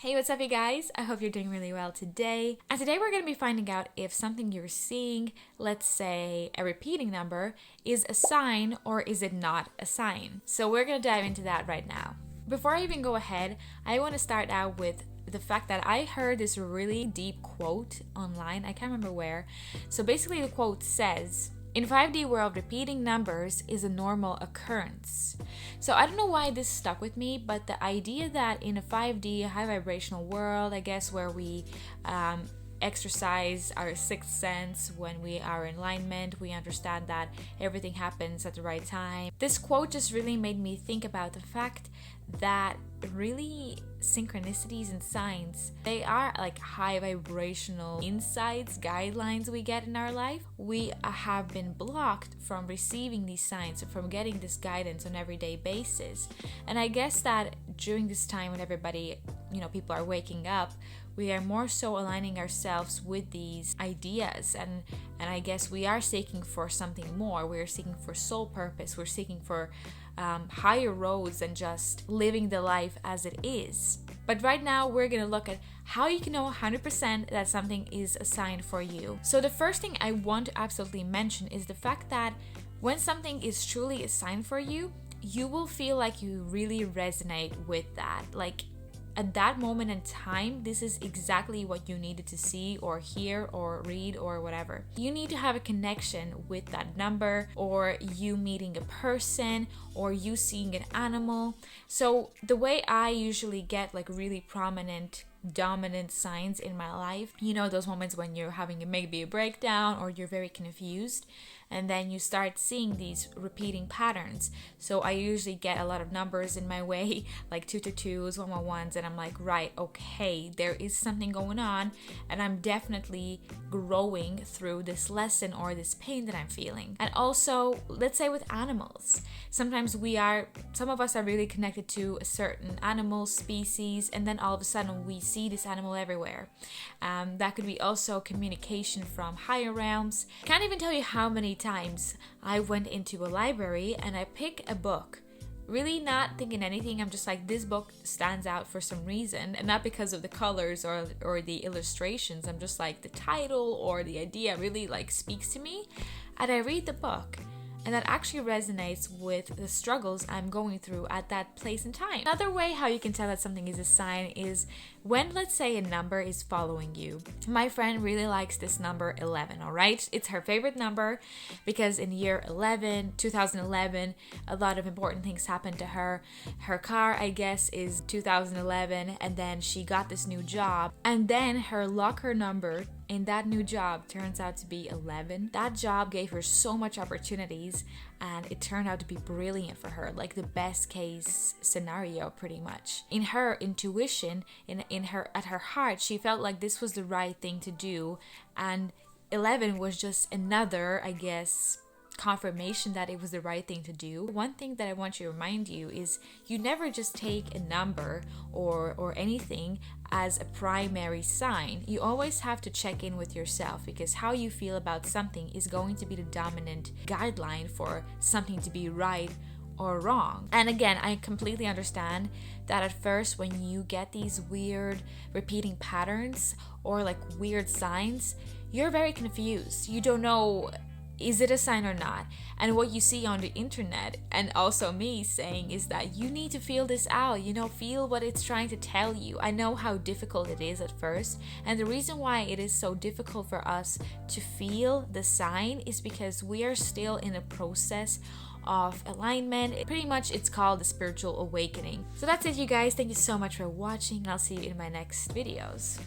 Hey, what's up, you guys? I hope you're doing really well today. And today we're going to be finding out if something you're seeing, let's say a repeating number, is a sign or is it not a sign. So we're going to dive into that right now. Before I even go ahead, I want to start out with the fact that I heard this really deep quote online. I can't remember where. So basically the quote says, "In 5D world, repeating numbers is a normal occurrence." So I don't know why this stuck with me, but the idea that in a 5D, high vibrational world, I guess where we exercise our sixth sense when we are in alignment, we understand that everything happens at the right time. This quote just really made me think about the fact that really synchronicities and signs, they are like high vibrational insights, guidelines we get in our life. We have been blocked from receiving these signs, from getting this guidance on an everyday basis. And I guess that during this time when everybody, people are waking up, we are more so aligning ourselves with these ideas, and I guess we are seeking for something more. We're seeking for soul purpose. We're seeking for higher roads than just living the life as it is. But right now we're going to look at how you can know 100% that something is a sign for you. So the first thing I want to absolutely mention is the fact that when something is truly a sign for you, you will feel like you really resonate with that. Like at that moment in time, this is exactly what you needed to see or hear or read or whatever. You need to have a connection with that number, or you meeting a person, or you seeing an animal. So the way I usually get like really prominent dominant signs in my life, those moments when you're having maybe a breakdown or you're very confused, and then you start seeing these repeating patterns. So I usually get a lot of numbers in my way, like 222s, 111s, and I'm like, right, okay, there is something going on, and I'm definitely growing through this lesson or this pain that I'm feeling. And also, let's say with animals, sometimes some of us are really connected to a certain animal species, and then all of a sudden we see this animal everywhere. That could be also communication from higher realms. Can't even tell you how many times I went into a library and I pick a book, really not thinking anything. I'm just like, this book stands out for some reason, and not because of the colors or the illustrations. I'm just like, the title or the idea really like speaks to me, and I read the book. And that actually resonates with the struggles I'm going through at that place and time. Another way how you can tell that something is a sign is when, let's say, a number is following you. My friend really likes this number 11, all right? It's her favorite number because in year 11, 2011, a lot of important things happened to her. Her car, I guess, is 2011, and then she got this new job. And then her locker number in that new job turns out to be 11. That job gave her so much opportunities, and it turned out to be brilliant for her, like the best case scenario pretty much. In her intuition, at her heart, she felt like this was the right thing to do, and 11 was just another, I guess, confirmation that it was the right thing to do. One thing that I want to remind you is you never just take a number or anything as a primary sign. You always have to check in with yourself, because how you feel about something is going to be the dominant guideline for something to be right or wrong. And again, I completely understand that at first when you get these weird repeating patterns or like weird signs, you're very confused. You don't know, is it a sign or not? And what you see on the internet, and also me saying, is that you need to feel this out, feel what it's trying to tell you. I know how difficult it is at first, and the reason why it is so difficult for us to feel the sign is because we are still in a process of alignment. Pretty much it's called the spiritual awakening. So that's it, you guys. Thank you so much for watching. I'll see you in my next videos.